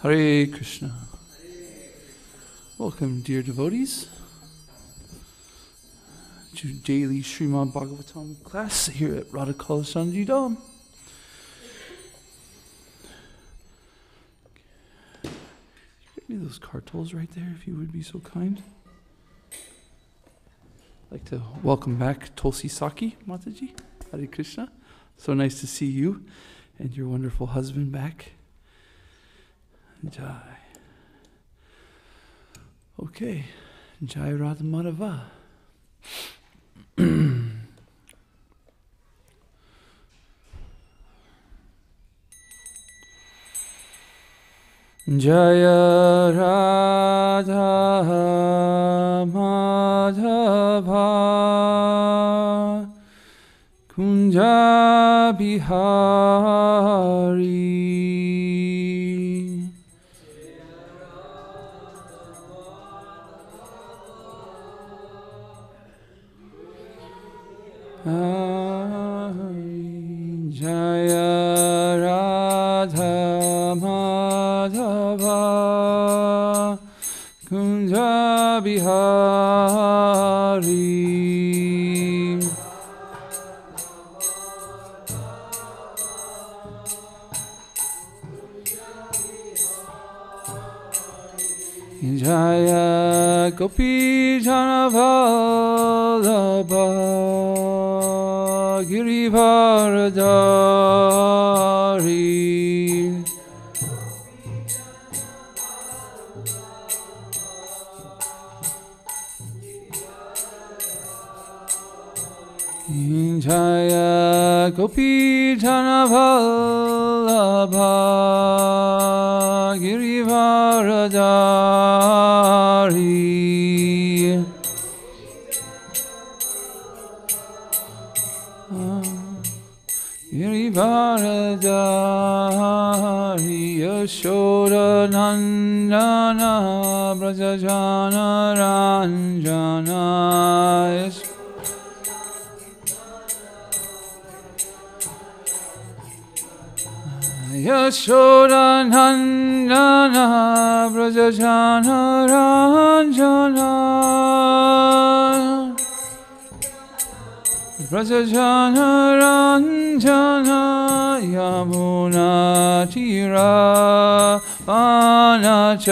Hare Krishna. Welcome, dear devotees, to daily Srimad Bhagavatam class here at Radha Kalashanji Dham. Get me those cartels right there, if you would be so kind. I'd like to welcome back Tulsi Saki Mataji. Hare Krishna. So nice to see you and your wonderful husband back. Jai. Okay. Jai Radha Madhava. Jaya Radha Madhava Kunja Bihari. Jaya Radha Madhava Kunja Bihari. Jaya Gopi Jana Vallabha Girivaradari. Jaya Gopi Jana Vallabha Girivaradari. Girivaradari Yashoda Nandana Braja Jana Ranjana Yashoda Nandana Braja Jana Ranjana Braja Jana Ranjana Yamuna Tira Vanachari.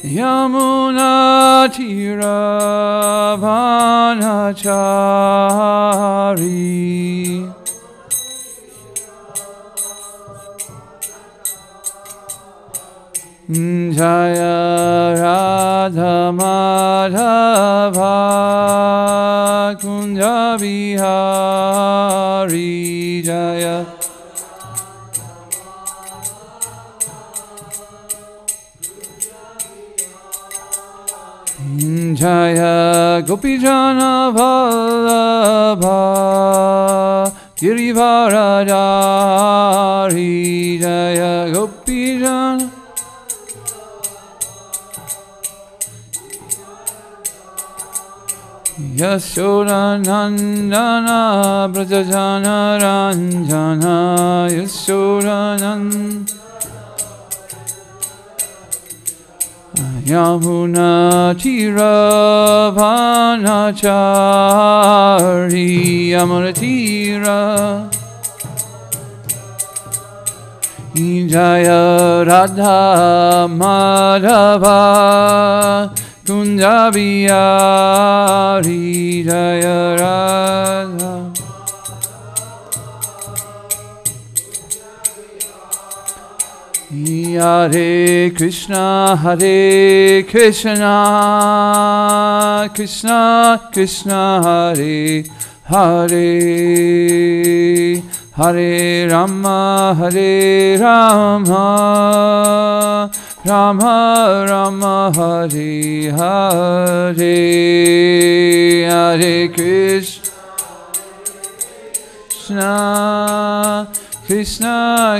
Yamuna Tira Vanachari. Jaya Radha Madhava Kunja Bihari. Jaya Jaya Gopi Jana Vallabha Girivaradari. Jaya Gopi Jana Yashoda Nandana Braja Jana Ranjana. Yashoda Nandana Yamuna Tira Vanachari. Yamuna Tira. Jaya Radha Madhava Kunja Bihari. Jaya Radha Hare Krishna Hare Krishna Krishna Krishna Hare Hare Hare Rama Hare Rama Rama Rama Hare Hare. Hare Krishna Krishna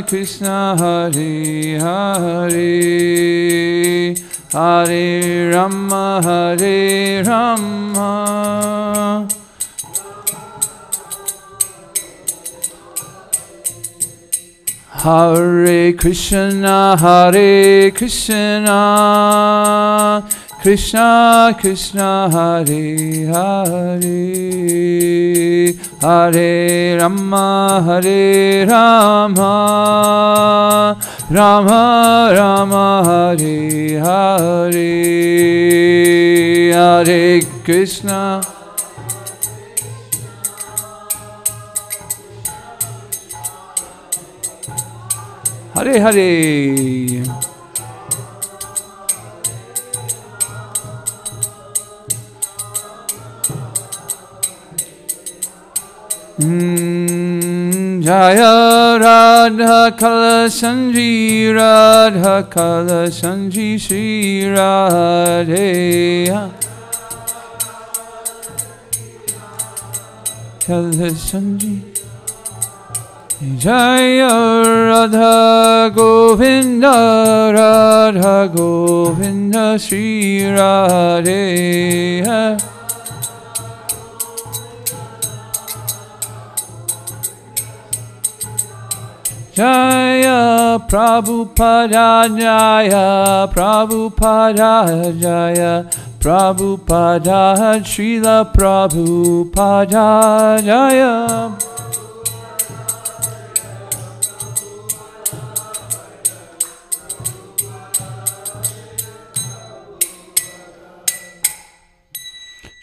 Krishna Hare Hare Hare Rama Hare Krishna, Krishna Krishna, Hare Hare, Hare Rama, Rama Rama, Hare Hare, Hare Krishna. Hare Hare. Jaya Radha Kalasanji, Radha Kalasanji, Shri Radhe. Kalasanji. Jaya Radha Govinda, Radha Govinda, Shri Radhe. Jaya Prabhupada, Jaya Prabhupada, Jaya Prabhupada, Srila Prabhupada, Jaya.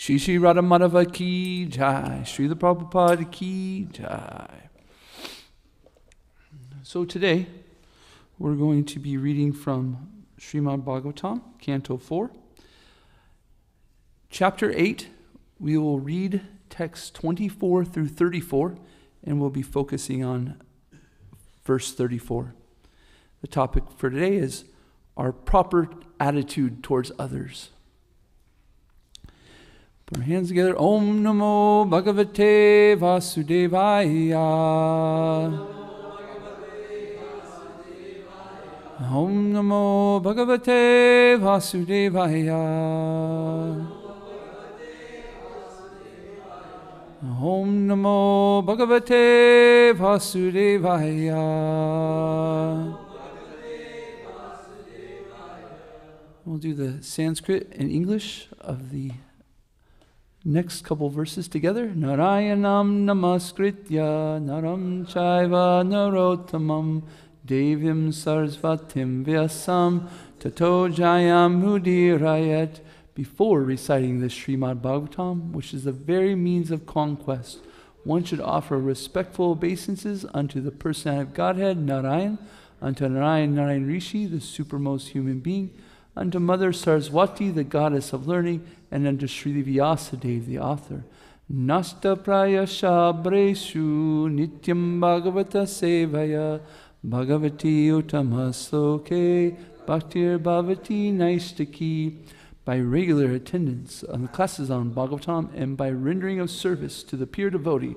Shri Radha Madhava ki jai, Srila Prabhupada ki jai. So today, we're going to be reading from Srimad Bhagavatam, Canto 4. Chapter 8, we will read texts 24 through 34, and we'll be focusing on verse 34. The topic for today is our proper attitude towards others. Put our hands together. Om Namo Bhagavate Vasudevaya. Om Namo Bhagavate Vasudevaya. Om Namo Bhagavate Vasudevaya. We'll do the Sanskrit and English of the next couple verses together. Narayanam namaskritya naram chaiva narottamam Devyam Sarasvatim Vyasam Tato Jayam Mudirayat. Before reciting this Srimad Bhagavatam, which is the very means of conquest, one should offer respectful obeisances unto the personality of Godhead, Narayan, unto Narayan Rishi, the supermost human being, unto Mother Saraswati, the goddess of learning, and unto Sri Vyasadeva, the author. Nasta Praya Shabreshu Nityam Bhagavata Sevaya Bhagavati Uttamasloke Bhaktir Bhavati Naistaki. By regular attendance on the classes on Bhagavatam and by rendering of service to the pure devotee,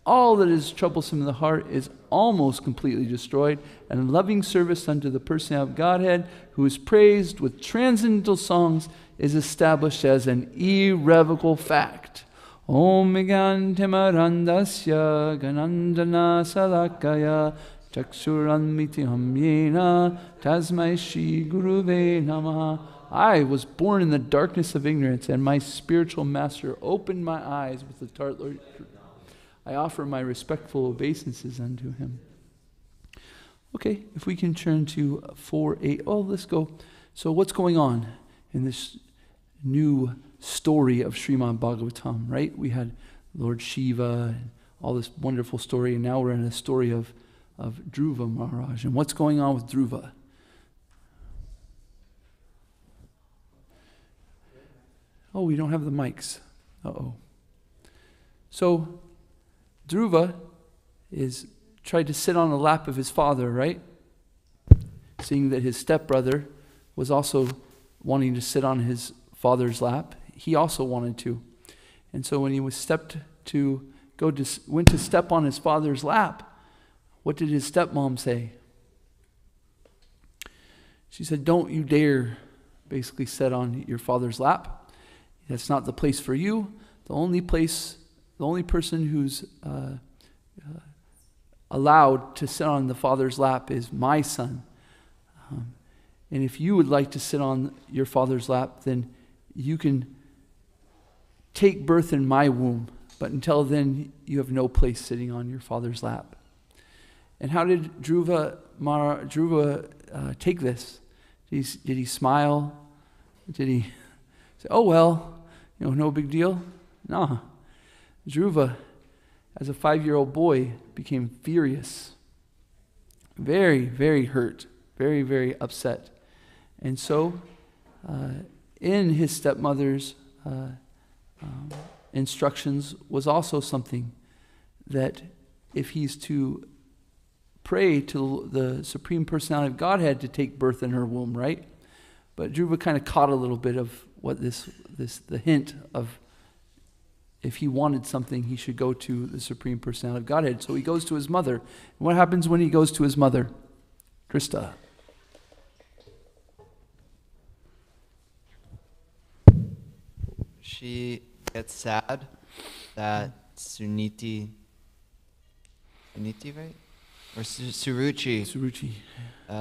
all that is troublesome in the heart is almost completely destroyed, and loving service unto the personality of Godhead, who is praised with transcendental songs, is established as an irrevocable fact. Om Megantimarandasya Ganandana Salakaya Chaksuranmitiham Yena Tasmai Shri Guruve Namaha. I was born in the darkness of ignorance, and my spiritual master opened my eyes with the tart. I offer my respectful obeisances unto him. Okay, if we can turn to 4:8. Oh, let's go. So what's going on in this new story of Srimad Bhagavatam, right? We had Lord Shiva and all this wonderful story, and now we're in a story of Dhruva Maharaj. And what's going on with Dhruva? Oh, we don't have the mics. Uh-oh. So Dhruva is tried to sit on the lap of his father, right? Seeing that his stepbrother was also wanting to sit on his father's lap, he also wanted to. And so when he was went to step on his father's lap, what did his stepmom say? She said, "Don't you dare basically sit on your father's lap. That's not the place for you. The only person who's allowed to sit on the Father's lap is my son. And if you would like to sit on your Father's lap, then you can take birth in my womb. But until then, you have no place sitting on your Father's lap. And how did Dhruva take this? Did he smile? Did he say, oh, well, no big deal? No. Dhruva, as a 5-year-old boy, became furious. Very, very hurt. Very, very upset. And so, in his stepmother's instructions was also something that if he's to pray to the Supreme Personality of Godhead to take birth in her womb, right? But Dhruva kind of caught a little bit of what the hint of if he wanted something, he should go to the Supreme Personality of Godhead. So he goes to his mother. And what happens when he goes to his mother? Krista. She gets sad that Suniti, right? Or Suruchi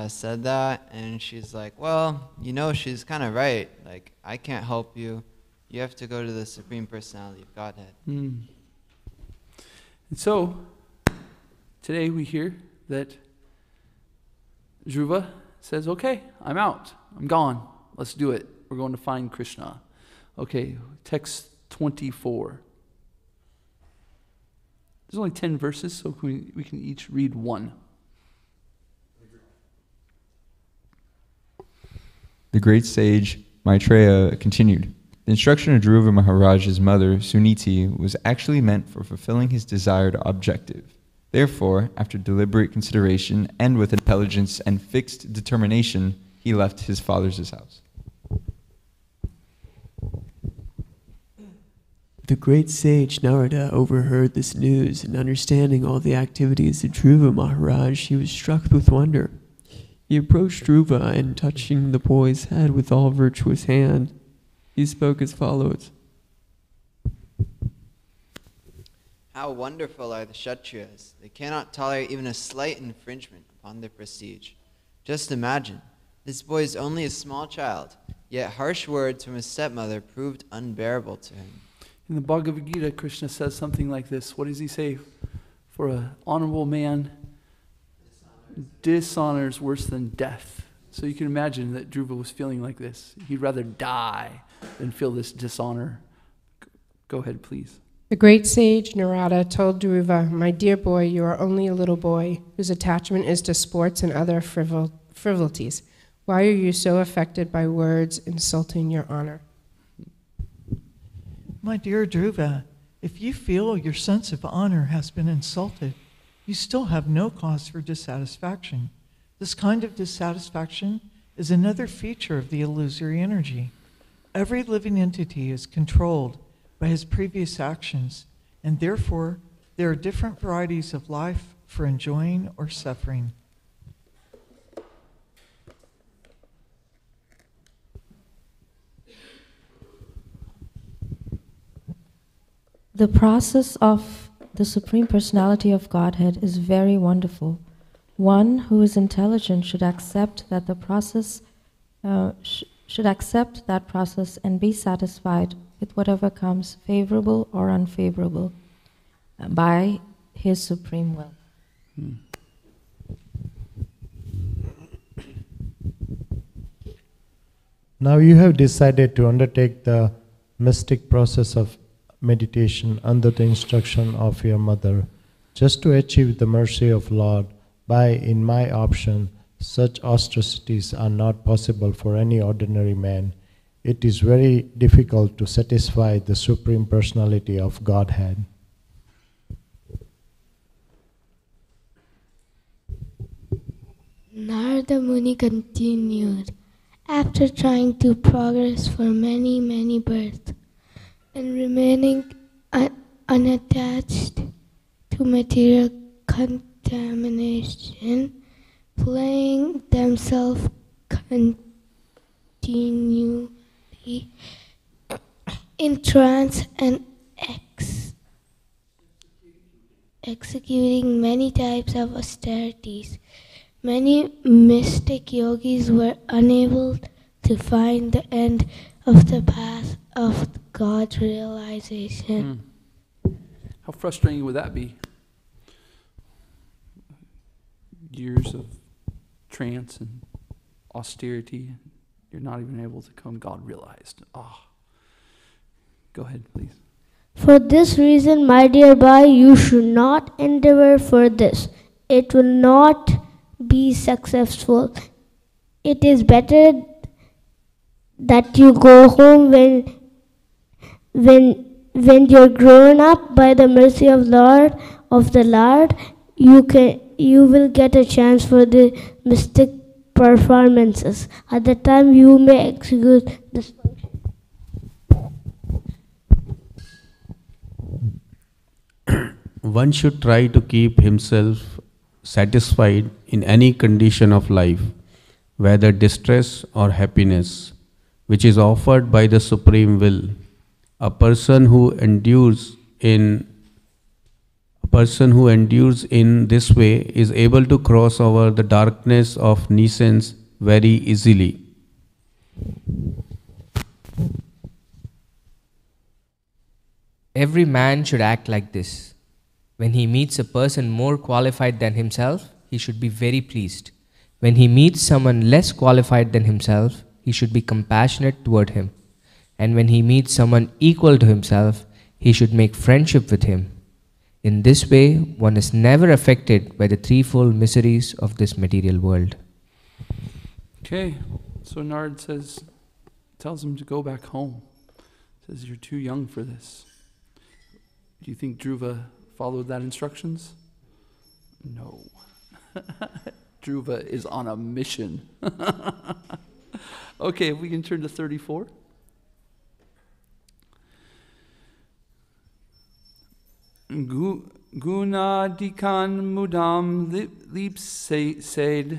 said that, and she's like, well, she's kind of right. Like, I can't help you. You have to go to the Supreme Personality of Godhead. And so, today we hear that Dhruva says, okay, I'm out. I'm gone. Let's do it. We're going to find Krishna. Okay, text 24. There's only 10 verses, so we can each read one. The great sage Maitreya continued, the instruction of Dhruva Maharaj's mother, Suniti, was actually meant for fulfilling his desired objective. Therefore, after deliberate consideration and with intelligence and fixed determination, he left his father's house. The great sage Narada overheard this news, and understanding all the activities of Dhruva Maharaj, he was struck with wonder. He approached Dhruva, and touching the boy's head with all virtuous hand, he spoke as follows. How wonderful are the Kshatriyas. They cannot tolerate even a slight infringement upon their prestige. Just imagine, this boy is only a small child, yet harsh words from his stepmother proved unbearable to him. In the Bhagavad Gita, Krishna says something like this. What does he say? For an honorable man, dishonor is worse than death. So you can imagine that Dhruva was feeling like this. He'd rather die than feel this dishonor. Go ahead, please. The great sage Narada told Dhruva, my dear boy, you are only a little boy whose attachment is to sports and other frivolities. Why are you so affected by words insulting your honor? My dear Dhruva, if you feel your sense of honor has been insulted, you still have no cause for dissatisfaction. This kind of dissatisfaction is another feature of the illusory energy. Every living entity is controlled by his previous actions, and therefore there are different varieties of life for enjoying or suffering. The process of the Supreme Personality of Godhead is very wonderful. One who is intelligent should accept that the process should accept that process and be satisfied with whatever comes, favorable or unfavorable, by his supreme will. Now you have decided to undertake the mystic process of meditation under the instruction of your mother, just to achieve the mercy of Lord. In my option, such austerities are not possible for any ordinary man. It is very difficult to satisfy the Supreme Personality of Godhead. Narada Muni continued, after trying to progress for many, many births, and remaining unattached to material contamination, playing themselves continually in trance and executing many types of austerities. Many mystic yogis were unable to find the end of the path of God's realization. How frustrating would that be? Years of trance and austerity, you're not even able to come God realized. Go ahead, please. For this reason, my dear boy, you should not endeavor for this. It will not be successful. It is better that you go home when you're grown up by the mercy of the Lord. You will get a chance for the mystic performances. At the time, you may execute this function. One should try to keep himself satisfied in any condition of life, whether distress or happiness, which is offered by the Supreme Will. A person who endures in this way is able to cross over the darkness of nescience very easily. Every man should act like this. When he meets a person more qualified than himself, he should be very pleased. When he meets someone less qualified than himself, he should be compassionate toward him. And when he meets someone equal to himself, he should make friendship with him. In this way, one is never affected by the threefold miseries of this material world. Okay, so Nard tells him to go back home. Says, you're too young for this. Do you think Dhruva followed that instructions? No. Dhruva is on a mission. Okay, if we can turn to 34. Gunadikan mudam lipsed.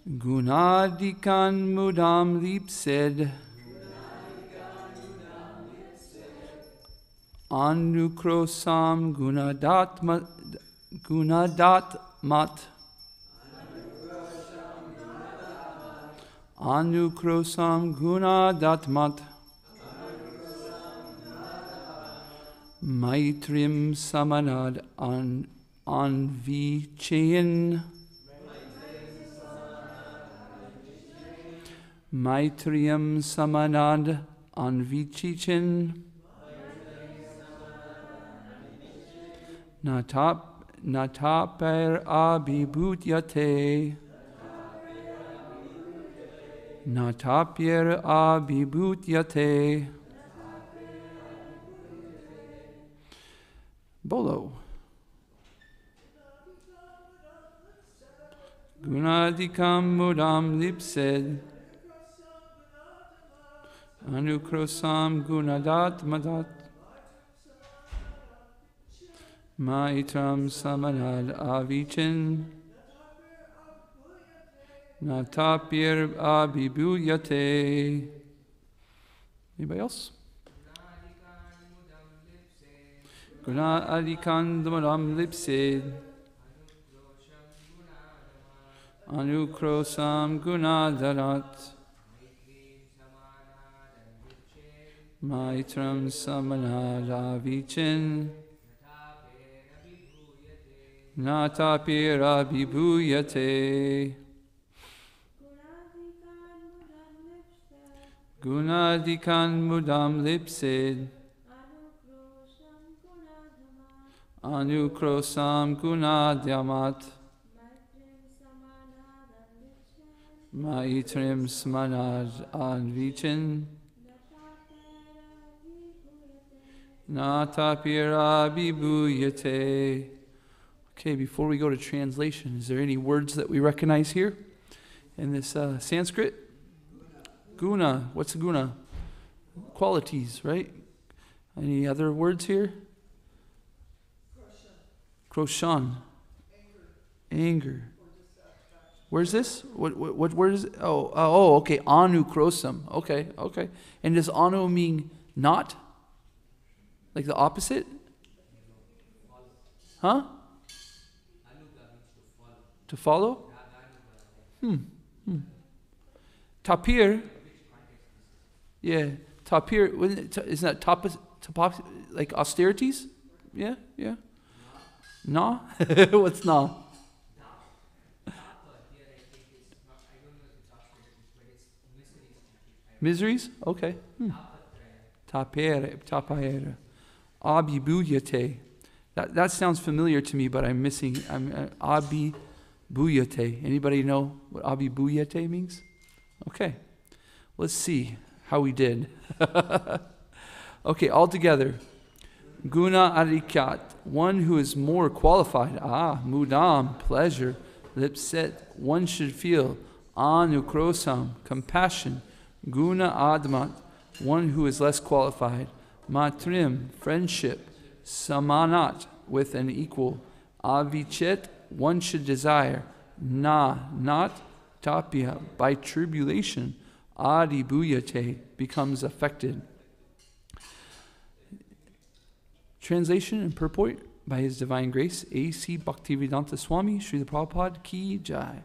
Gunadikan mudam lipsed. Anukrosam gunadatmat. Anukrosam gunadatmat. Maitrim samanad anvichayan. Maitriyam samanad anvichichan. Nataper abhibutyate. Natapyer abhibutyate. Bolo. Gunadikam mudam lipsed. Anukrosam gunadat madat. Maitram samanad avichin. Natapir abhibuyate. Anybody else? Guna adikan dumadam lipsid. Anukrosam gunadarat. Maitram samanad avichin. Natapir abhibuyate. Gunadikan mudam lipsid. Anukrosam gunadyamat. Maitrim smanad anvichin. Natapira bibuyate. Okay, before we go to translation, is there any words that we recognize here in this Sanskrit? Guna. What's a guna? Qualities, right? Any other words here? Kroshan. Anger. Where's this? What word is it? Oh, okay. Anu krosam. Okay. And does anu mean not? Like the opposite? Huh? To follow? Tapir. Yeah. Tapir, isn't that like austerities? Yeah, yeah. Na? What's na? Miseries? Okay. Tapere. Abibuyate. That sounds familiar to me, but I'm missing. Abibuyate. Anybody know what abibuyate means? Okay. Let's see how we did. Okay, all together. Guna arikat, one who is more qualified. Mudam, pleasure. Lipset, one should feel. Anukrosam, compassion. Guna admat, one who is less qualified. Matrim, friendship. Samanat, with an equal. Avichet, one should desire. Not tapya, by tribulation. Adibuyate, becomes affected. Translation and purport by His Divine Grace, A.C. Bhaktivedanta Swami, Srila Prabhupada Ki Jai.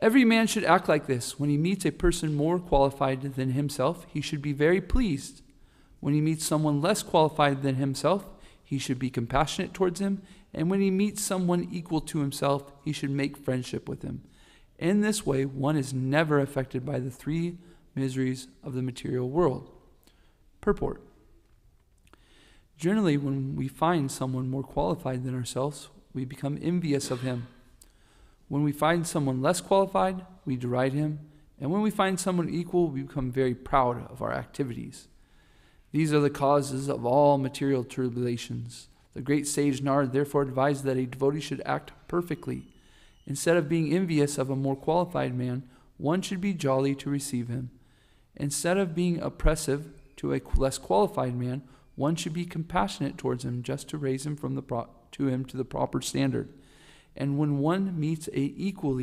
Every man should act like this. When he meets a person more qualified than himself, he should be very pleased. When he meets someone less qualified than himself, he should be compassionate towards him. And when he meets someone equal to himself, he should make friendship with him. In this way, one is never affected by the three miseries of the material world. Purport. Generally, when we find someone more qualified than ourselves, we become envious of him. When we find someone less qualified, we deride him. And when we find someone equal, we become very proud of our activities. These are the causes of all material tribulations. The great sage Nanda therefore advised that a devotee should act perfectly. Instead of being envious of a more qualified man, one should be jolly to receive him. Instead of being oppressive to a less qualified man, one should be compassionate towards him, just to raise him to the proper standard. And when one meets an equal,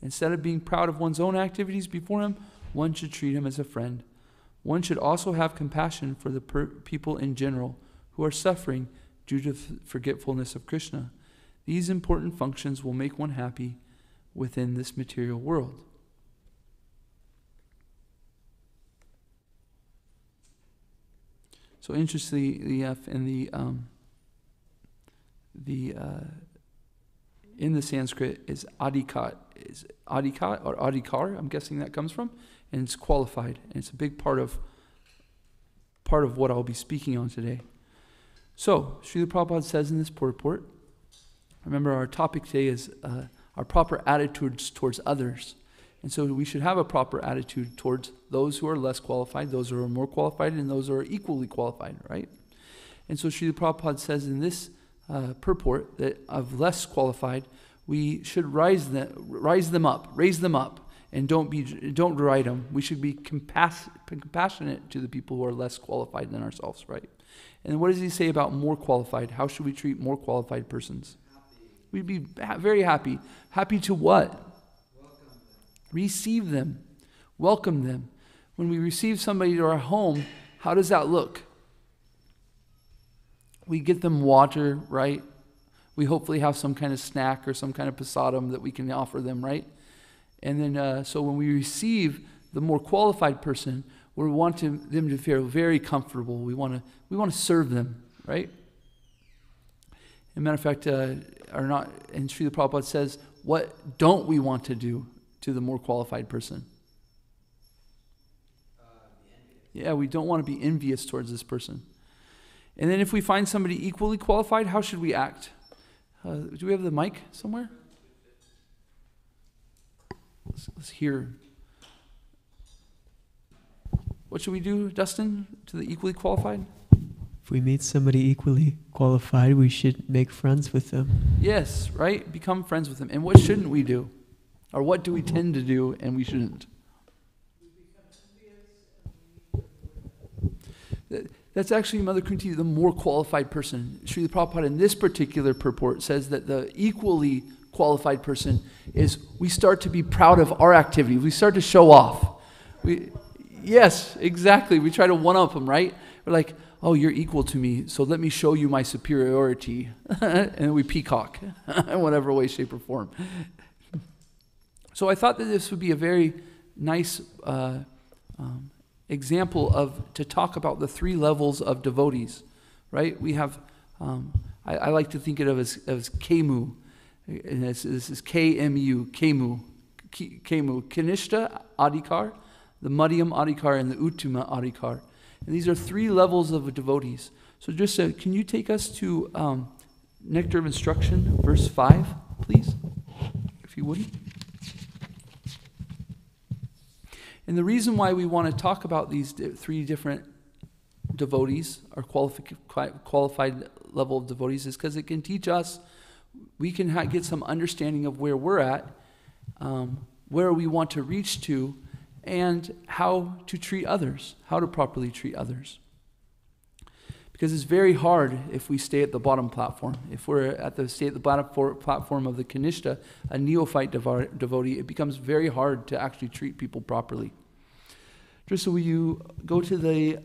instead of being proud of one's own activities before him, one should treat him as a friend. One should also have compassion for the people in general who are suffering due to forgetfulness of Krishna. These important functions will make one happy within this material world. So interestingly enough, in the Sanskrit is adikat or adikar. I'm guessing that comes from, and it's qualified, and it's a big part of what I'll be speaking on today. So Srila Prabhupada says in this purport, remember our topic today is our proper attitudes towards others. And so we should have a proper attitude towards those who are less qualified, those who are more qualified, and those who are equally qualified, right? And so Srila Prabhupada says in this purport that of less qualified, we should raise them up, and don't deride them. We should be compassionate to the people who are less qualified than ourselves, right? And what does he say about more qualified? How should we treat more qualified persons? We'd be very happy. Happy to what? Receive them. Welcome them. When we receive somebody to our home, how does that look? We get them water, right? We hopefully have some kind of snack or some kind of prasadam that we can offer them, right? And then, so when we receive the more qualified person, we want them to feel very comfortable. We want to serve them, right? As a matter of fact, and Srila Prabhupada says, what don't we want to do to the more qualified person? Yeah, we don't want to be envious towards this person. And then if we find somebody equally qualified, how should we act? Do we have the mic somewhere? Let's hear. What should we do, Dustin, to the equally qualified? If we meet somebody equally qualified, we should make friends with them. Yes, right? Become friends with them. And what shouldn't we do? Or what do we tend to do and we shouldn't? That's actually, Mother Kunti, the more qualified person. Srila Prabhupada in this particular purport says that the equally qualified person is, we start to be proud of our activity. We start to show off. Yes, exactly. We try to one-up them, right? We're like, oh, you're equal to me, so let me show you my superiority. And then we peacock in whatever way, shape, or form. So I thought that this would be a very nice example to talk about the three levels of devotees, right? We have, I like to think of it as Kemu. And this is KMU, Kemu, Kanishta Adhikar, the Madhyam Adhikar, and the Uttama Adhikar. And these are three levels of devotees. So just can you take us to Nectar of Instruction, verse 5, please, if you wouldn't? And the reason why we want to talk about these three different devotees, or qualified level of devotees, is because it can teach us, we can get some understanding of where we're at, where we want to reach to, and how to treat others, how to properly treat others. Because it's very hard if we stay at the bottom platform. If we're stay at the bottom platform of the Kanishta, a neophyte devotee, it becomes very hard to actually treat people properly. Just so will you go to the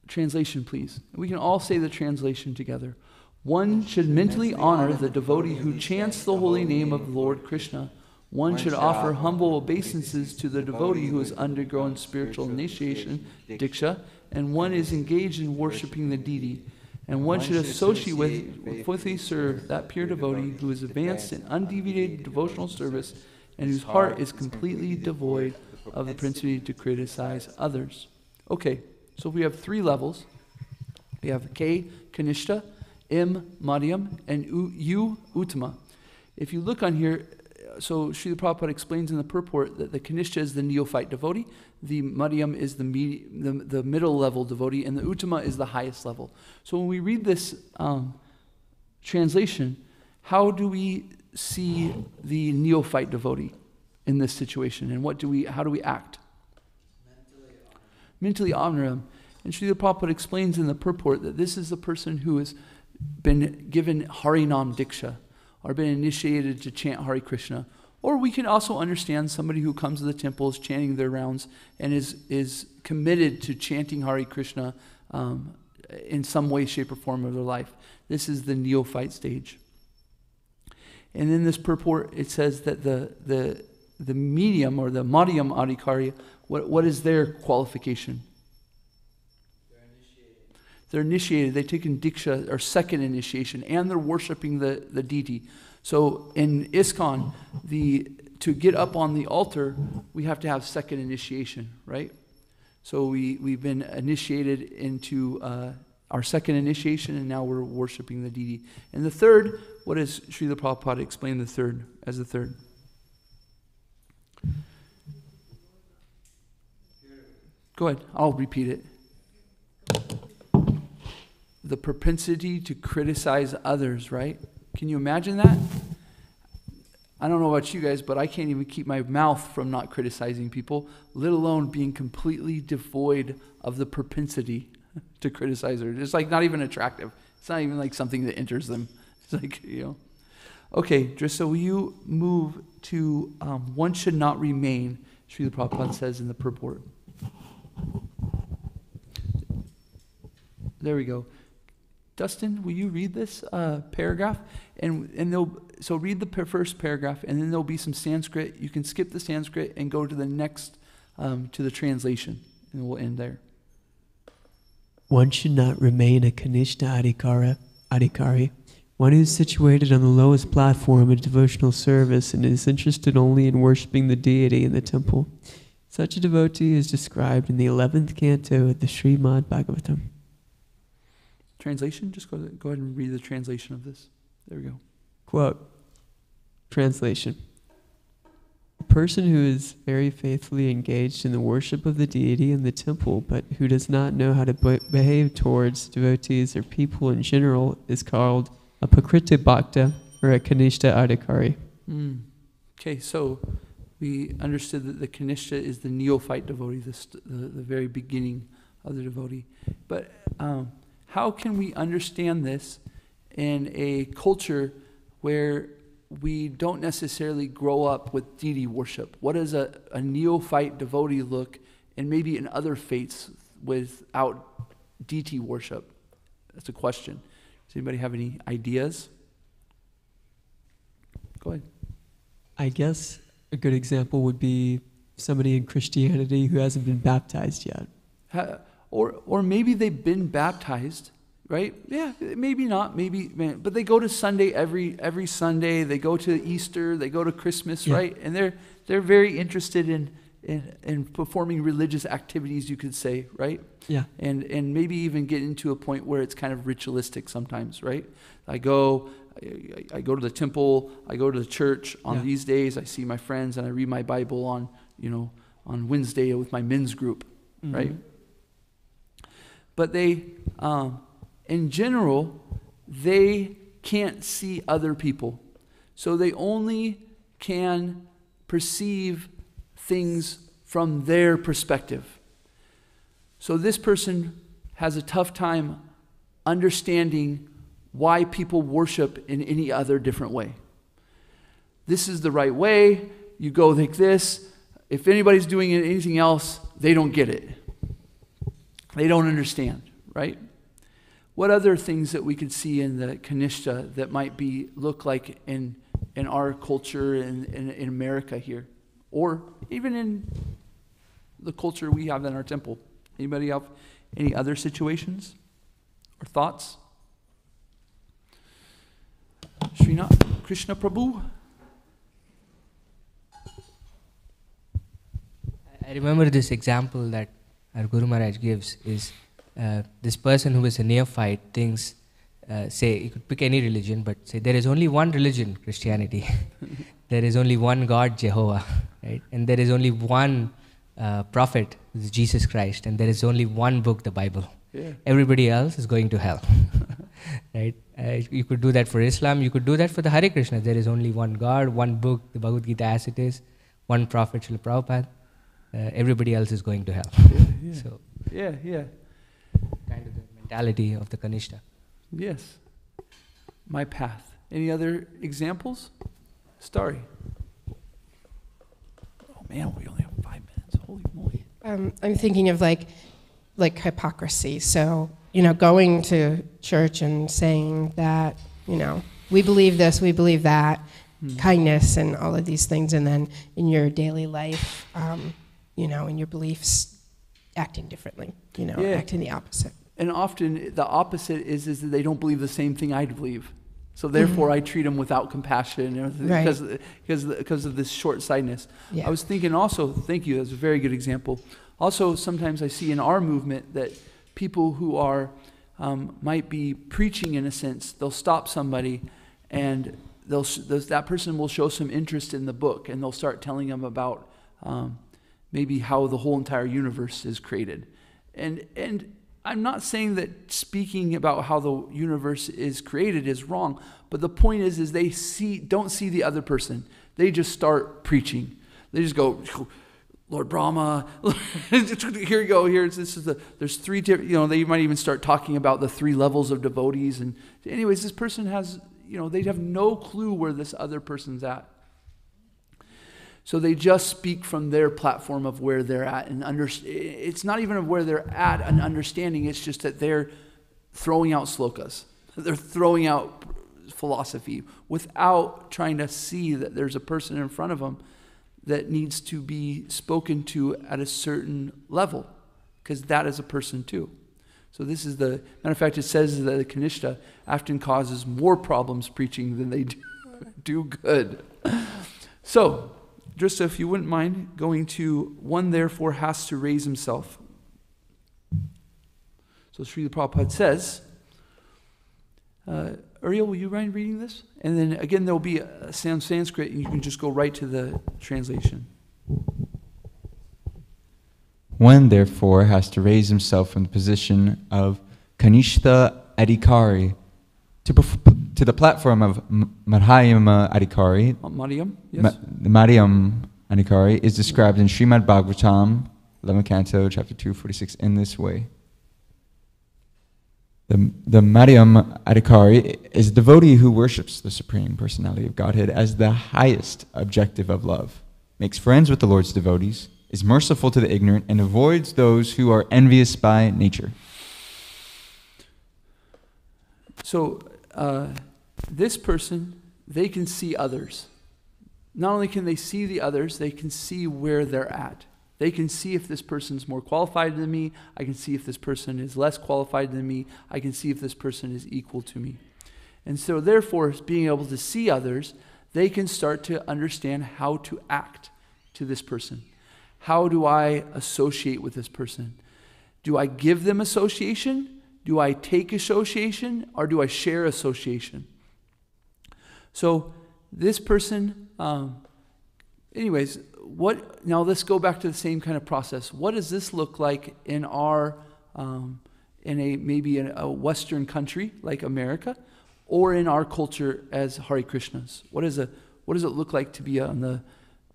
translation, please? We can all say the translation together. One should mentally honor the devotee who chants the holy name of the Lord Krishna. One should offer humble obeisances to the devotee who has undergone spiritual initiation, diksha, and one is engaged in worshiping the deity. And one should associate with serve that pure devotee who is advanced in undeviated devotional service and whose heart is completely devoid of the propensity to criticize others. Okay, so we have three levels. We have K, Kanishta, M, Madhyam, and U, Uttama. If you look on here, so Srila Prabhupada explains in the purport that the Kanishta is the neophyte devotee, the Madhyam is the middle level devotee, and the Uttama is the highest level. So when we read this translation, how do we see the neophyte devotee in this situation, and how do we act? Mentally honor him. And Srila Prabhupada explains in the purport that this is the person who has been given Harinam Diksha, or been initiated to chant Hare Krishna. Or we can also understand somebody who comes to the temples chanting their rounds and is committed to chanting Hare Krishna in some way, shape, or form of their life. This is the neophyte stage. And in this purport, it says that the medium or the Madhyam Adhikari, what is their qualification? They're initiated. They've taken Diksha, or second initiation, and they're worshiping the deity. So in ISKCON, to get up on the altar, we have to have second initiation, right? So we've been initiated into our second initiation, and now we're worshiping the deity. And the third, what does Srila Prabhupada explain the third as the third? Go ahead, I'll repeat it. The propensity to criticize others, right? Can you imagine that? I don't know about you guys, but I can't even keep my mouth from not criticizing people, let alone being completely devoid of the propensity to criticize others. It's like not even attractive. It's not even like something that enters them. It's like, Okay, just so you move to one should not remain, Srila Prabhupada says in the purport. There we go. Dustin, will you read this paragraph? And so read the first paragraph, and then there'll be some Sanskrit. You can skip the Sanskrit and go to the next, to the translation, and we'll end there. One should not remain a Kanishta Adhikari, one who is situated on the lowest platform of devotional service and is interested only in worshiping the deity in the temple. Such a devotee is described in the 11th canto of the Srimad Bhagavatam. Translation? Just go ahead and read the translation of this. There we go. Quote, translation. A person who is very faithfully engaged in the worship of the deity in the temple, but who does not know how to behave towards devotees or people in general, is called a Prakriti Bhakta or a Kanishta Adhikari. Okay, so we understood that the Kanishta is the neophyte devotee, the very beginning of the devotee. But how can we understand this in a culture where we don't necessarily grow up with deity worship. What does a neophyte devotee look, and maybe in other faiths without deity worship? That's a question. Does anybody have any ideas? Go ahead. I guess a good example would be somebody in Christianity who hasn't been baptized yet. Or maybe they've been baptized, right? Yeah, maybe not, but they go to Sunday every Sunday. They go to Easter. They go to Christmas, right? And they're very interested in performing religious activities, you could say, right? Yeah. And maybe even get into a point where it's kind of ritualistic sometimes, right? I go to the temple. I go to the church on these days. I see my friends, and I read my Bible on Wednesday with my men's group, right? But they, in general, they can't see other people. So they only can perceive things from their perspective. So this person has a tough time understanding why people worship in any other different way. This is the right way. You go like this. If anybody's doing anything else, they don't get it. They don't understand, right? What other things that we could see in the Kanishta that might look like in our culture in America here, or even in the culture we have in our temple? Anybody have any other situations or thoughts? Srinath, Krishna Prabhu. I remember this example that our Guru Maharaj gives is this person who is a neophyte thinks, say, you could pick any religion, but say there is only one religion, Christianity. There is only one God, Jehovah, right? And there is only one prophet, Jesus Christ, and there is only one book, the Bible. Yeah. Everybody else is going to hell, right? You could do that for Islam. You could do that for the Hare Krishna. There is only one God, one book, the Bhagavad Gita as it is, one prophet, Srila Prabhupada. Everybody else is going to hell. Yeah. So, yeah. kind of the mentality of the Kanishta. Yes. My path. Any other examples? Starry. Oh man, we only have 5 minutes. Holy moly. I'm thinking of like hypocrisy. So, going to church and saying that, we believe this, we believe that, kindness and all of these things, and then in your daily life, in your beliefs, acting differently, acting the opposite. And often the opposite is that they don't believe the same thing I believe. So therefore I treat them without compassion because of this short-sightedness. Yeah. I was thinking also, thank you, that's a very good example. Also, sometimes I see in our movement that people who are might be preaching in a sense, they'll stop somebody and that person will show some interest in the book, and they'll start telling them about maybe how the whole entire universe is created. And I'm not saying that speaking about how the universe is created is wrong, but the point is they don't see the other person. They just start preaching. They just go, Lord Brahma, here you go. There's 3 different, they might even start talking about the 3 levels of devotees. And anyways, this person has, they have no clue where this other person's at. So they just speak from their platform of where they're at, and it's not even of where they're at and understanding. It's just that they're throwing out slokas. They're throwing out philosophy without trying to see that there's a person in front of them that needs to be spoken to at a certain level, because that is a person too. So this is matter of fact, it says that the Kanishta often causes more problems preaching than they do good. So, just if you wouldn't mind going to one therefore has to raise himself. So Srila Prabhupada says, Uriel, will you mind reading this? And then again, there will be a Sanskrit, and you can just go right to the translation. One, therefore, has to raise himself from the position of Kanishta Adhikari to the platform of Madhyama Adhikari. Madhyam, yes. The Madhyam Adhikari is described in Srimad Bhagavatam, 11th Canto, chapter 246, in this way. The Madhyam Adhikari is a devotee who worships the Supreme Personality of Godhead as the highest objective of love, makes friends with the Lord's devotees, is merciful to the ignorant, and avoids those who are envious by nature. So this person, they can see others. Not only can they see the others, they can see where they're at. They can see if this person's more qualified than me. I can see if this person is less qualified than me. I can see if this person is equal to me. And so therefore, being able to see others, they can start to understand how to act to this person. How do I associate with this person? Do I give them association? Do I take association? Or do I share association? So this person, anyways, now let's go back to the same kind of process. What does this look like in our, maybe in a Western country like America, or in our culture as Hare Krishnas? What does it look like to be on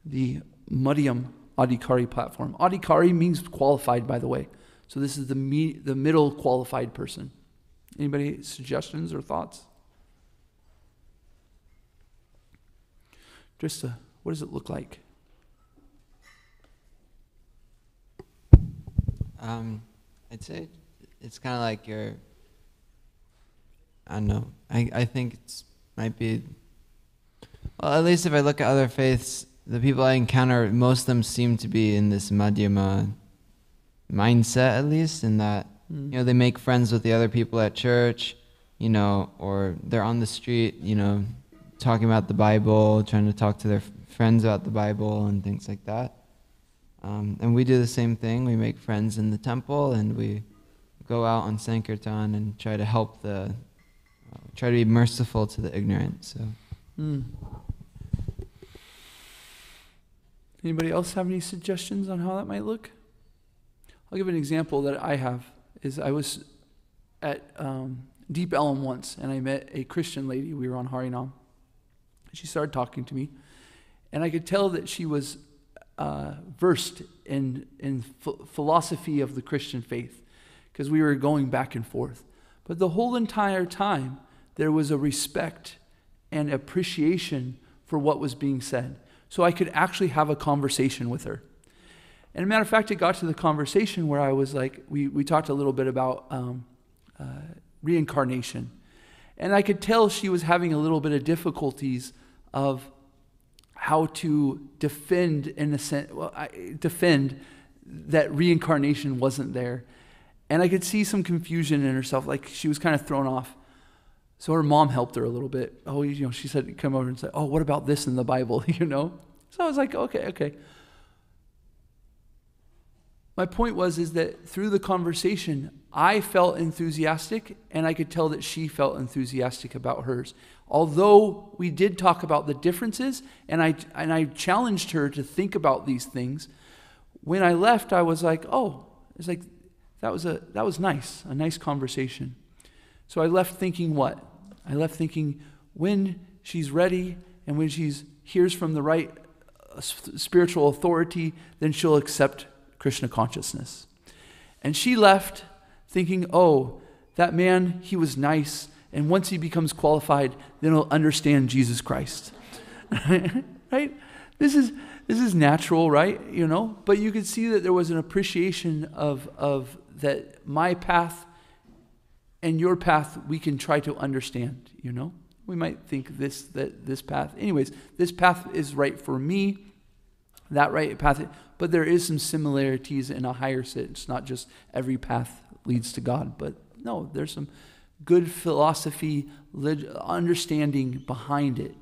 the Madhyam Adhikari platform? Adhikari means qualified, by the way. So this is the middle qualified person. Anybody suggestions or thoughts? Drista, what does it look like? I'd say it's kind of like I don't know. I think it might be, well, at least if I look at other faiths, the people I encounter, most of them seem to be in this Madhyama mindset, at least, in that, they make friends with the other people at church, or they're on the street, talking about the Bible, trying to talk to their friends about the Bible and things like that. And we do the same thing. We make friends in the temple, and we go out on Sankirtan and try to help try to be merciful to the ignorant. So. Anybody else have any suggestions on how that might look? I'll give an example that I have. I was at Deep Ellum once, and I met a Christian lady. We were on Harinam. She started talking to me, and I could tell that she was versed in philosophy of the Christian faith, because we were going back and forth. But the whole entire time, there was a respect and appreciation for what was being said. So I could actually have a conversation with her. And a matter of fact, it got to the conversation where I was like, we talked a little bit about reincarnation. And I could tell she was having a little bit of difficulties of how to defend, in a sense, defend that reincarnation wasn't there. And I could see some confusion in herself, like she was kind of thrown off. So her mom helped her a little bit. She said, come over and say, what about this in the Bible, So I was like, okay. My point is that through the conversation, I felt enthusiastic, and I could tell that she felt enthusiastic about hers. Although we did talk about the differences, and I challenged her to think about these things, when I left, I was like, it's like that was nice, a nice conversation. So I left thinking what? I left thinking when she's ready and when she hears from the right spiritual authority, then she'll accept Krishna consciousness. And she left thinking, that man, he was nice, and once he becomes qualified, then he'll understand Jesus Christ. Right? This is natural, right? But you could see that there was an appreciation of that my path and your path we can try to understand, We might think this path. Anyways, this path is right for me, that right path, but there is some similarities in a higher sense. It's not just every path leads to God, but no, there's some good philosophy, understanding behind it,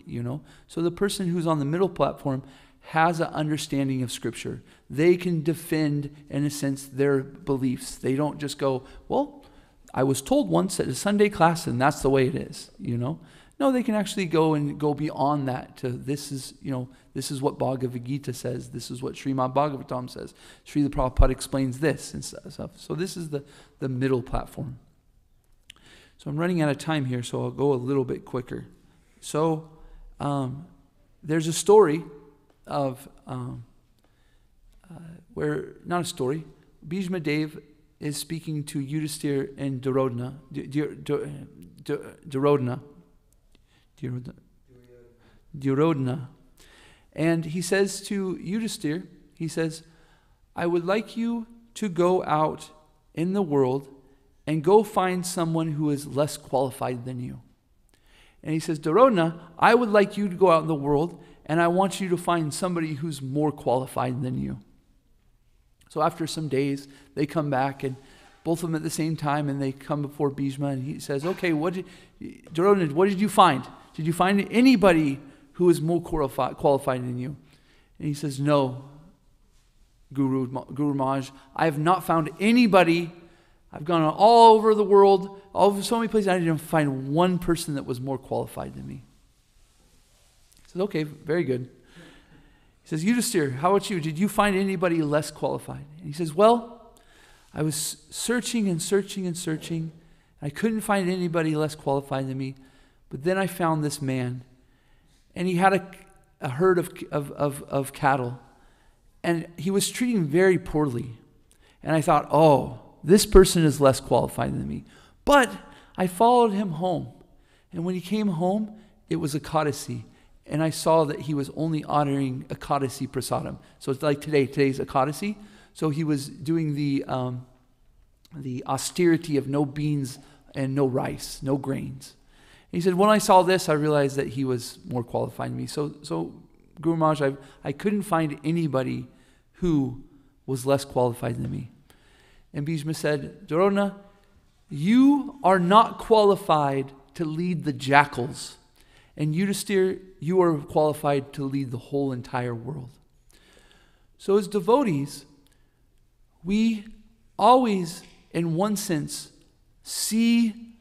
So the person who's on the middle platform has an understanding of Scripture. They can defend, in a sense, their beliefs. They don't just go, I was told once at a Sunday class, and that's the way it is, No, they can actually go beyond that to this is what Bhagavad Gita says. This is what Srimad Bhagavatam says. Srila Prabhupada explains this and stuff. So this is the middle platform. So I'm running out of time here, so I'll go a little bit quicker. So there's a story of not a story. Bhishma Dev is speaking to Yudhisthira and Duryodhana. Duryodhana. And he says to Yudhisthira, he says, I would like you to go out in the world and go find someone who is less qualified than you. And he says, Duryodhana, I would like you to go out in the world and I want you to find somebody who's more qualified than you. So after some days, they come back, and both of them at the same time, and they come before Bhishma, and he says, okay, Duryodhana, what did you find? Did you find anybody who is more qualified than you? And he says, no, Guru Maharaj, I have not found anybody. I've gone all over the world, all over so many places, I didn't find one person that was more qualified than me. He says, okay, very good. He says, Yudhisthira, how about you? Did you find anybody less qualified? And he says, well, I was searching and searching and searching. I couldn't find anybody less qualified than me. But then I found this man. And he had a herd of cattle. And he was treating very poorly. And I thought, oh, this person is less qualified than me. But I followed him home. And when he came home, it was Ekadasi. And I saw that he was only honoring Ekadasi prasadam. So it's like today's Ekadasi. So he was doing the austerity of no beans and no rice, no grains. And he said, when I saw this, I realized that he was more qualified than me. So Guru Maharaj, I couldn't find anybody who was less qualified than me. And Bhishma said, Duryodhana, you are not qualified to lead the jackals. And Yudhisthira, you are qualified to lead the whole entire world. So as devotees, we always, in one sense, see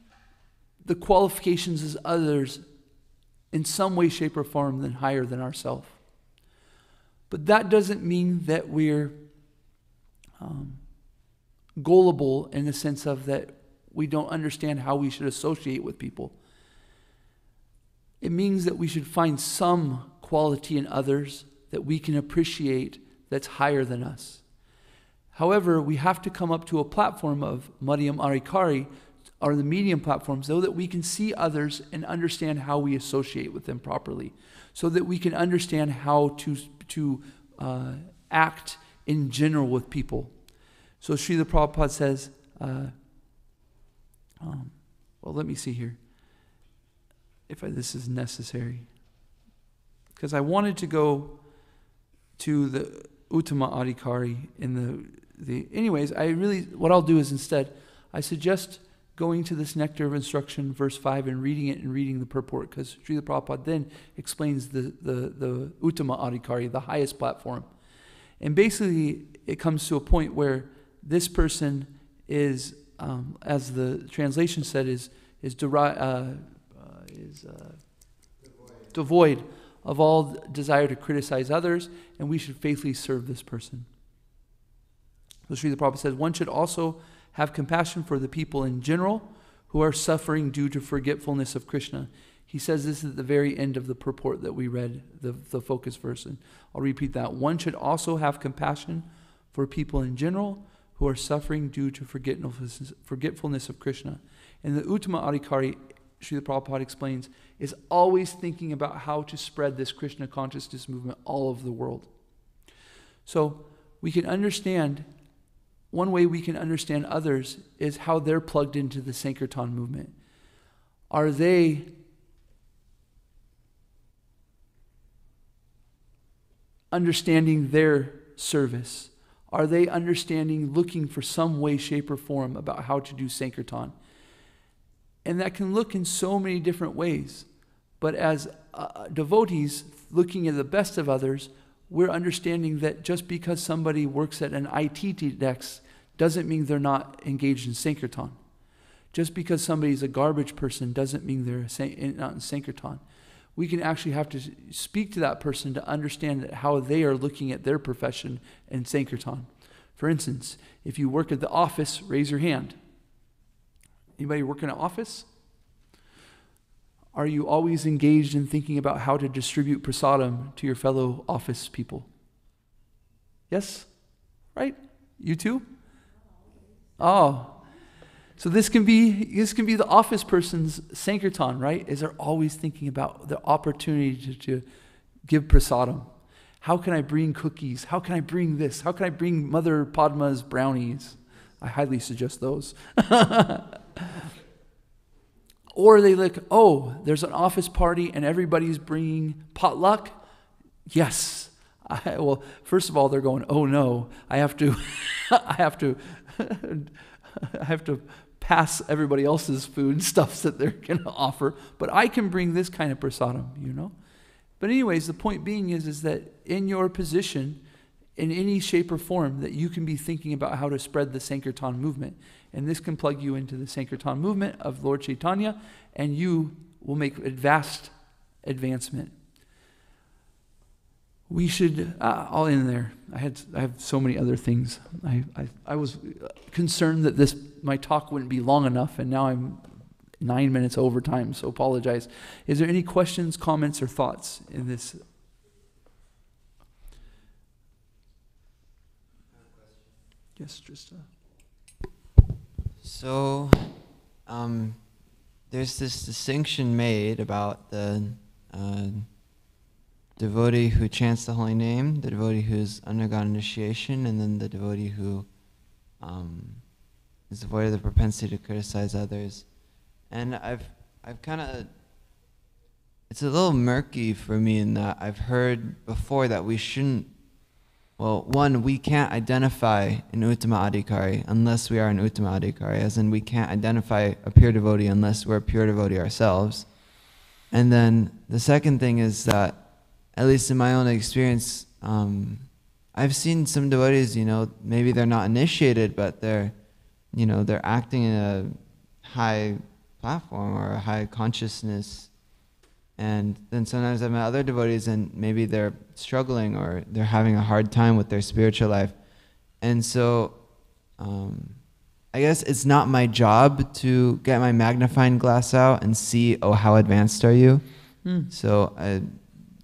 the qualifications as others in some way, shape, or form than higher than ourselves. But that doesn't mean that we're gullible in the sense of that we don't understand how we should associate with people. It means that we should find some quality in others that we can appreciate that's higher than us. However, we have to come up to a platform of Madhyam Adhikari, or the medium platform, so that we can see others and understand how we associate with them properly, so that we can understand how to act in general with people. So Srila Prabhupada says, well, let me see here, if this is necessary. Because I wanted to go to the Uttama Adhikari in the anyways, what I'll do is instead, I suggest going to this Nectar of Instruction, verse 5, and reading it and reading the purport, because Srila Prabhupada then explains the Uttama Adhikari, the highest platform. And basically, it comes to a point where this person is, as the translation said, is devoid of all desire to criticize others, and we should faithfully serve this person. So Srila Prabhupada says, one should also have compassion for the people in general who are suffering due to forgetfulness of Krishna. He says this at the very end of the purport that we read, the focus verse, and I'll repeat that. One should also have compassion for people in general who are suffering due to forgetfulness of Krishna. And the Uttama Adhikari, Srila Prabhupada explains, is always thinking about how to spread this Krishna consciousness movement all over the world. So we can understand, one way we can understand others is how they're plugged into the Sankirtan movement. Are they understanding their service? Are they understanding, looking for some way, shape, or form about how to do Sankirtan? And that can look in so many different ways. But as devotees, looking at the best of others, we're understanding that just because somebody works at an IT desk doesn't mean they're not engaged in Sankirtan. Just because somebody's a garbage person doesn't mean they're not in Sankirtan. We can actually have to speak to that person to understand how they are looking at their profession in Sankirtan. For instance, if you work at the office, raise your hand. Anybody work in an office? Are you always engaged in thinking about how to distribute prasadam to your fellow office people? Yes? Right? You too? Oh, so this can be the office person's sankirtan, right? Is they're always thinking about the opportunity to give prasadam. How can I bring cookies? How can I bring this? How can I bring Mother Padma's brownies? I highly suggest those. Or they look, oh, there's an office party and everybody's bringing potluck. Yes. Well, first of all, they're going, oh no, I have to pass everybody else's food stuff that they're going to offer, but I can bring this kind of prasadam, you know. But anyways, the point being is that in your position, in any shape or form, that you can be thinking about how to spread the Sankirtan movement. And this can plug you into the Sankirtan movement of Lord Chaitanya, and you will make a vast advancement. We should, I'll end there. I have so many other things. I was concerned that my talk wouldn't be long enough, and now I'm 9 minutes over time, so apologize. Is there any questions, comments, or thoughts in this? Yes, Trista. So, there's this distinction made about the devotee who chants the holy name, the devotee who's undergone initiation, and then the devotee who is devoid of the propensity to criticize others. And I've kind of, it's a little murky for me in that I've heard before that we shouldn't, well, one, we can't identify an Uttama Adhikari unless we are an Uttama Adhikari, as in we can't identify a pure devotee unless we're a pure devotee ourselves. And then the second thing is that, at least in my own experience, I've seen some devotees, maybe they're not initiated, but they're acting in a high platform or a high consciousness. And then sometimes I've met other devotees and maybe they're struggling or they're having a hard time with their spiritual life. And so I guess it's not my job to get my magnifying glass out and see, oh, how advanced are you? So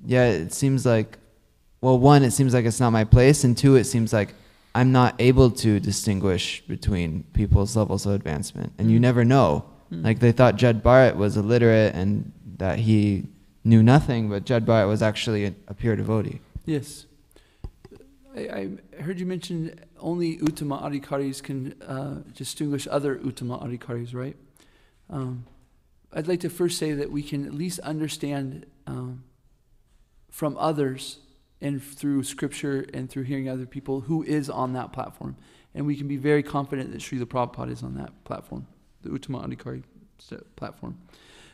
it seems like, well, one, it seems like it's not my place, and two, it seems like I'm not able to distinguish between people's levels of advancement. And you never know. Like they thought Jud Bharat was illiterate and that he knew nothing, but Jud Bharat was actually a pure devotee. Yes. I heard you mention only Uttama Adhikaris can distinguish other Uttama Adhikaris, right? I'd like to first say that we can at least understand from others and through scripture and through hearing other people who is on that platform. And we can be very confident that Srila Prabhupada is on that platform, the Uttama Adhikari platform,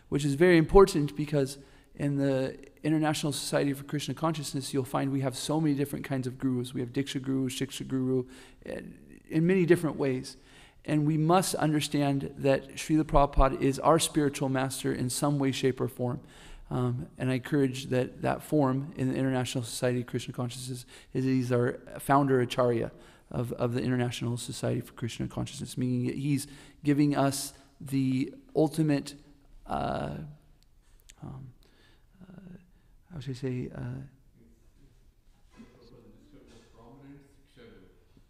which is very important because in the International Society for Krishna Consciousness, you'll find we have so many different kinds of gurus. We have Diksha Guru, Shiksha Guru, in many different ways. And we must understand that Srila Prabhupada is our spiritual master in some way, shape, or form. And I encourage that form in the International Society of Krishna Consciousness he's our founder acharya of the International Society for Krishna Consciousness, meaning that he's giving us the ultimate, how should I say,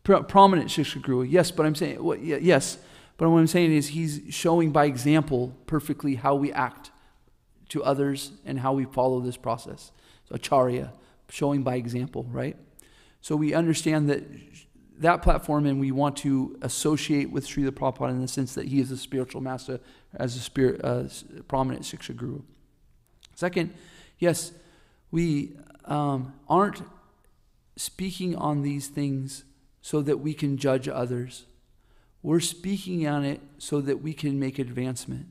prominent Shiksha Guru. Yes, but I'm saying, yes, but what I'm saying is he's showing by example perfectly how we act to others and how we follow this process. So acharya, showing by example, right? So we understand that platform, and we want to associate with Srila Prabhupada in the sense that he is a spiritual master, as a prominent Shiksha Guru. Second, yes, we aren't speaking on these things so that we can judge others. We're speaking on it so that we can make advancement.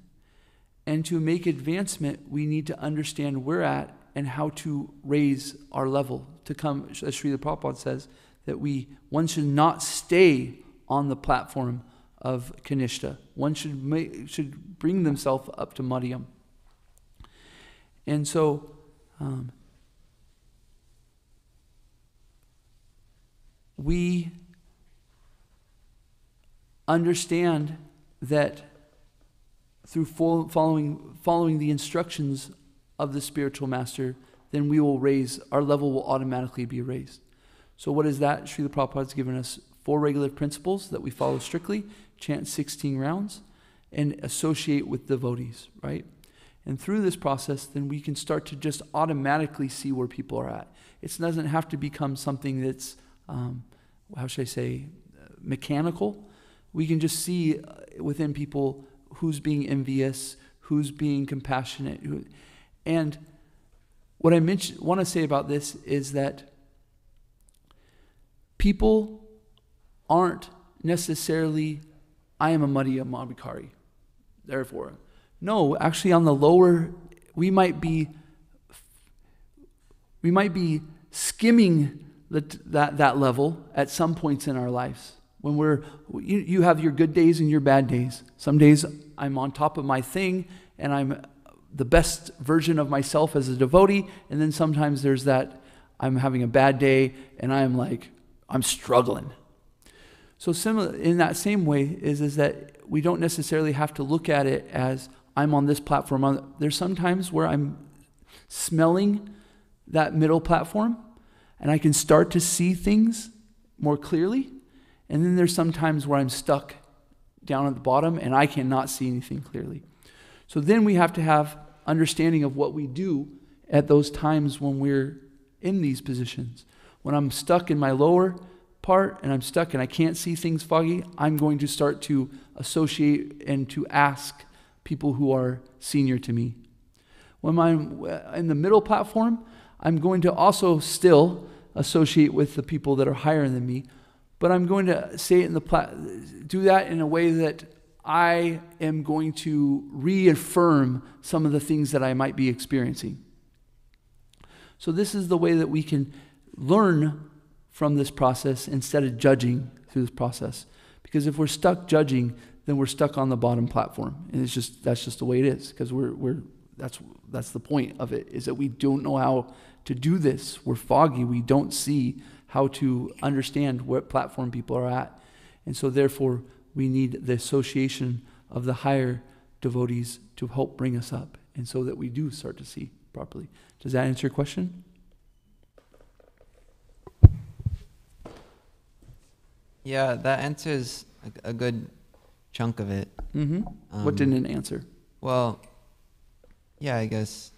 And to make advancement, we need to understand where we're at and how to raise our level to come, as Srila Prabhupada says, that one should not stay on the platform of Kanishta. One should bring themselves up to Madhyam. And so, we understand that through following the instructions of the spiritual master, then our level will automatically be raised. So what is that? Srila Prabhupada has given us 4 regulative principles that we follow strictly, chant 16 rounds, and associate with devotees, right? And through this process, then we can start to just automatically see where people are at. It doesn't have to become something that's, how should I say, mechanical. We can just see within people who's being envious, who's being compassionate. And what I want to say about this is that people aren't necessarily, I am a Madhya Madhikari, therefore. No, actually on the lower, we might be skimming that level at some points in our lives. When you have your good days and your bad days. Some days I'm on top of my thing and I'm the best version of myself as a devotee, and then sometimes there's that I'm having a bad day and I'm struggling. So similar in that same way is that we don't necessarily have to look at it as I'm on this platform. There's sometimes where I'm smelling that middle platform and I can start to see things more clearly. And then there's some times where I'm stuck down at the bottom and I cannot see anything clearly. So then we have to have understanding of what we do at those times when we're in these positions. When I'm stuck in my lower part and I'm stuck and I can't see things foggy, I'm going to start to associate and to ask people who are senior to me. When I'm in the middle platform, I'm going to also still associate with the people that are higher than me, but I'm going to say it do that in a way that I am going to reaffirm some of the things that I might be experiencing. So this is the way that we can learn from this process instead of judging through this process. Because if we're stuck judging, then we're stuck on the bottom platform, and that's just the way it is. Because that's the point of it, is that we don't know how to do this. We're foggy. We don't see how to understand what platform people are at, and so therefore we need the association of the higher devotees to help bring us up, and so that we do start to see properly. Does that answer your question? Yeah, that answers a good chunk of it. Mm-hmm. What didn't it answer? Well, yeah, I guess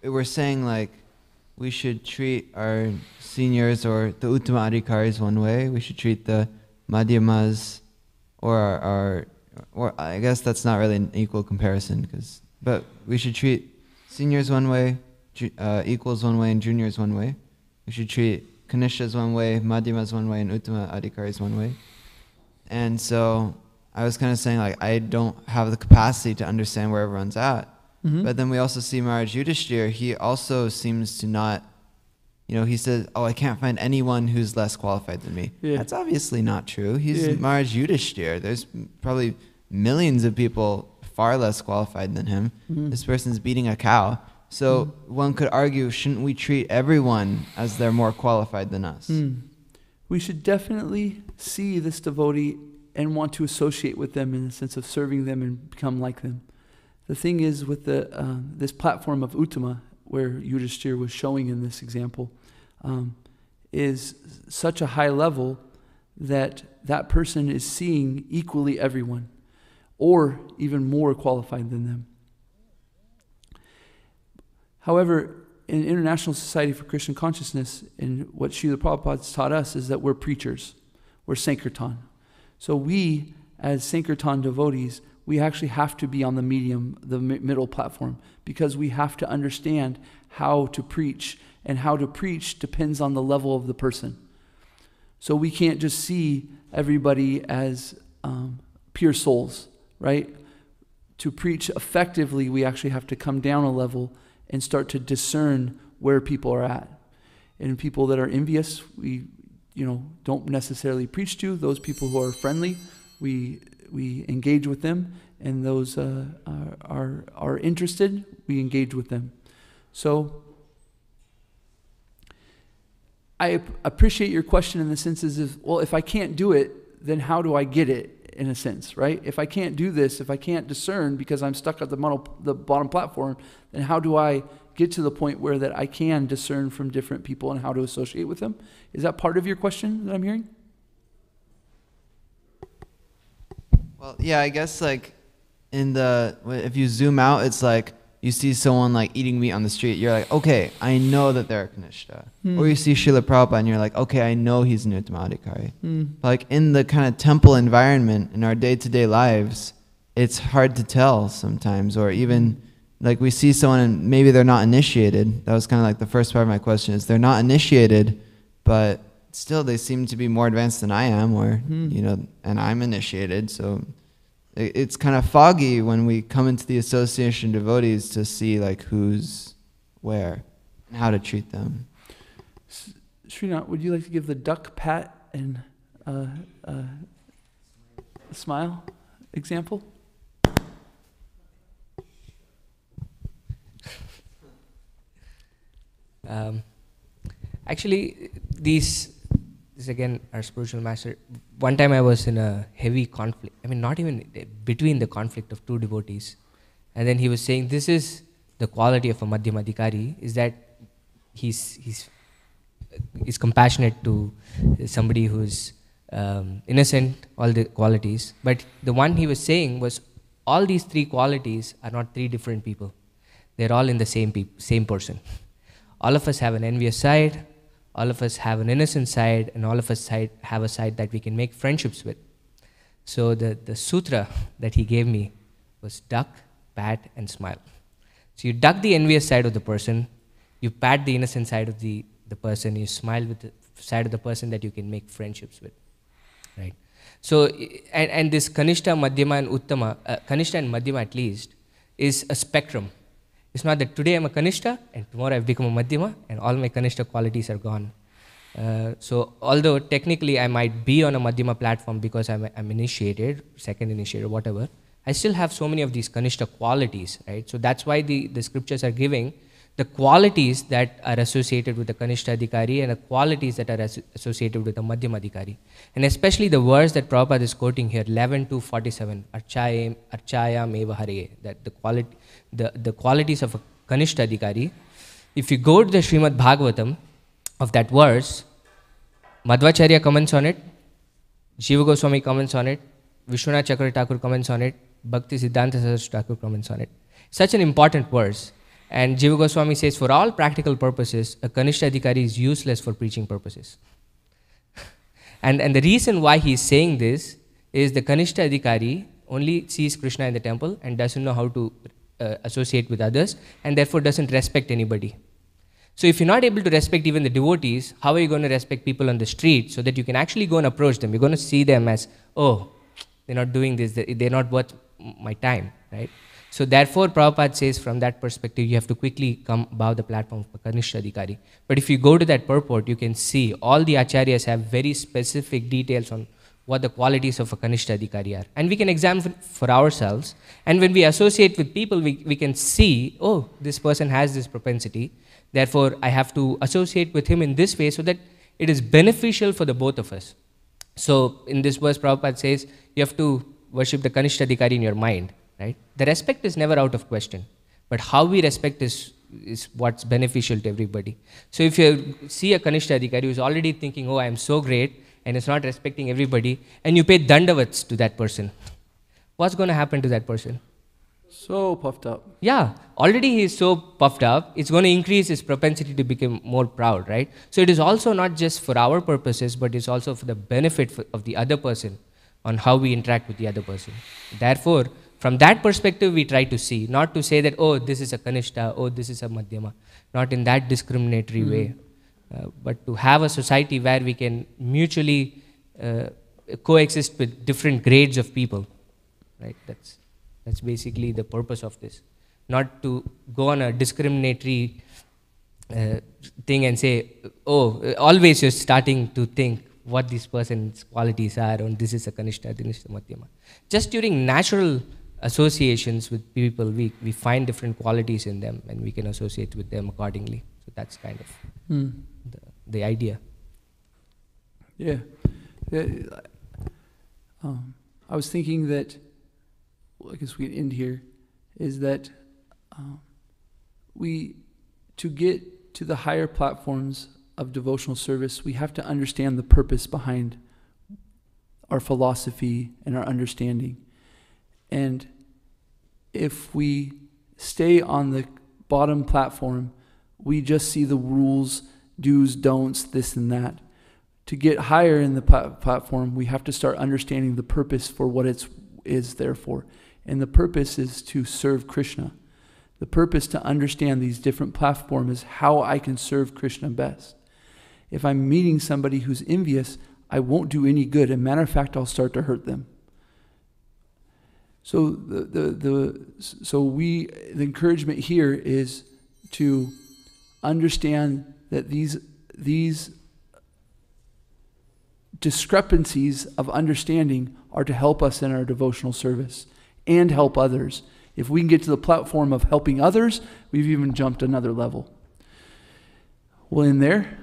we're saying like we should treat our seniors or the Uttama Adhikaris one way. We should treat the Madhyamas or I guess that's not really an equal comparison, but we should treat seniors one way, equals one way, and juniors one way. We should treat Kanishas one way, Madhyamas one way, and Uttama Adhikaris one way. And so I was kind of saying, like, I don't have the capacity to understand where everyone's at. Mm-hmm. But then we also see Maharaj Yudhishthira, he also seems to not, he says, I can't find anyone who's less qualified than me. Yeah. That's obviously not true. He's Maharaj Yudhishthira. There's probably millions of people far less qualified than him. Mm-hmm. This person's beating a cow. So one could argue, shouldn't we treat everyone as they're more qualified than us? We should definitely see this devotee and want to associate with them in the sense of serving them and become like them. The thing is with this platform of Uttama, where Yudhishthira was showing in this example, is such a high level that that person is seeing equally everyone, or even more qualified than them. However, in International Society for Krishna Consciousness, and what Srila Prabhupada taught us is that we're preachers, we're Sankirtan. So we, as Sankirtan devotees, we actually have to be on the middle platform, because we have to understand how to preach, and how to preach depends on the level of the person. So we can't just see everybody as pure souls, right? To preach effectively, we actually have to come down a level and start to discern where people are at. And people that are envious, we don't necessarily preach to. Those people who are friendly, we engage with them, and those are interested, we engage with them. So I appreciate your question in the sense of, well, if I can't do it, then how do I get it, in a sense, right? If I can't do this, if I can't discern because I'm stuck at the bottom platform, then how do I get to the point where that I can discern from different people and how to associate with them? Is that part of your question that I'm hearing? Well, yeah, I guess like if you zoom out, it's like you see someone like eating meat on the street. You're like, okay, I know that they're a Kanishta. Or you see Srila Prabhupada and you're like, okay, I know he's an Uttamadhikari. Like in the kind of temple environment in our day-to-day lives, it's hard to tell sometimes. Or even like we see someone and maybe they're not initiated. That was kind of like the first part of my question is they're not initiated, but still they seem to be more advanced than I am, or you know, and I'm initiated. So it's kind of foggy when we come into the association of devotees to see like who's where and how to treat them. Srinath, would you like to give the duck pat and smile example? Actually, this again our spiritual master. One time I was in a heavy conflict. I mean, not even between the conflict of two devotees, and then he was saying, "This is the quality of a Madhyamadhikari: is that he's compassionate to somebody who's innocent, all the qualities. But the one he was saying was all these three qualities are not three different people. They're all in the same person. All of us have an envious side, all of us have an innocent side, and all of us have a side that we can make friendships with. So the sutra that he gave me was duck, pat, and smile. So you duck the envious side of the person, you pat the innocent side of the person, you smile with the side of the person that you can make friendships with, right? So, and this Kanishta, Madhyama, and Uttama, Kanishta and Madhyama at least, is a spectrum. It's not that today I'm a Kanishta and tomorrow I've become a Madhyama and all my Kanishta qualities are gone. So although technically I might be on a Madhyama platform because I'm initiated, second initiated, whatever, I still have so many of these Kanishta qualities, right? So that's why the scriptures are giving the qualities that are associated with the Kanishta Adhikari and the qualities that are associated with the Madhyama Adhikari. And especially the verse that Prabhupada is quoting here, 11-47, Archayam eva hare, that the qualities of a Kanishta Adhikari. If you go to the Srimad Bhagavatam of that verse, Madhvacharya comments on it, Jiva Goswami comments on it, Vishwanath Chakravarti Thakur comments on it, Bhakti Siddhanta Saraswati Thakur comments on it. Such an important verse. And Jiva Goswami says, for all practical purposes, a Kanishta Adhikari is useless for preaching purposes. and the reason why he is saying this is the Kanishta Adhikari only sees Krishna in the temple and doesn't know how to associate with others, and therefore doesn't respect anybody. So if you're not able to respect even the devotees, how are you going to respect people on the street so that you can actually go and approach them? You're going to see them as, oh, they're not doing this, they're not worth my time, right? So therefore, Prabhupada says from that perspective, you have to quickly come above the platform of Kanishta Adhikari. But if you go to that purport, you can see all the acharyas have very specific details on what the qualities of a Kanishta Adhikari are. And we can examine for ourselves. And when we associate with people, we can see, oh, this person has this propensity. Therefore, I have to associate with him in this way so that it is beneficial for the both of us. So in this verse, Prabhupada says, you have to worship the Kanishta Adhikari in your mind. Right? The respect is never out of question, but how we respect is what's beneficial to everybody. So if you see a Kanishta Adhikari who's already thinking, oh, I am so great, and is not respecting everybody, and you pay dandavats to that person, what's going to happen to that person? So puffed up. Yeah, already he is so puffed up, it's going to increase his propensity to become more proud, right? So it is also not just for our purposes, but it's also for the benefit of the other person on how we interact with the other person. Therefore, from that perspective, we try to see, not to say that, oh, this is a Kanishta, oh, this is a Madhyama, not in that discriminatory way, but to have a society where we can mutually coexist with different grades of people, right? That's basically the purpose of this. Not to go on a discriminatory thing and say, oh, always you're starting to think what this person's qualities are, and this is a Kanishta, this is a Madhyama. Just during natural associations with people, we find different qualities in them and we can associate with them accordingly. So that's kind of the idea. Yeah. I was thinking that, well, I guess we can end here, is that to get to the higher platforms of devotional service, we have to understand the purpose behind our philosophy and our understanding. And if we stay on the bottom platform, we just see the rules, do's, don'ts, this and that. To get higher in the platform, we have to start understanding the purpose for what it is there for. And the purpose is to serve Krishna. The purpose to understand these different platforms is how I can serve Krishna best. If I'm meeting somebody who's envious, I won't do any good. As a matter of fact, I'll start to hurt them. So the encouragement here is to understand that these discrepancies of understanding are to help us in our devotional service and help others. If we can get to the platform of helping others, we've even jumped another level. We'll end there.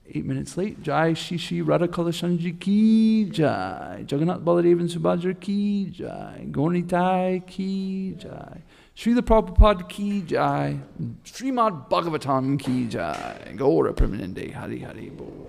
8 minutes late. Jai Shishi Radha Kalashanji ki Jai. Jagannath Baladevan Subhadra ki Jai. Gornitai ki Jai. Srila Prabhupada ki Jai. Srimad Bhagavatam ki Jai. Gaura Permanente Hari Hari Bo.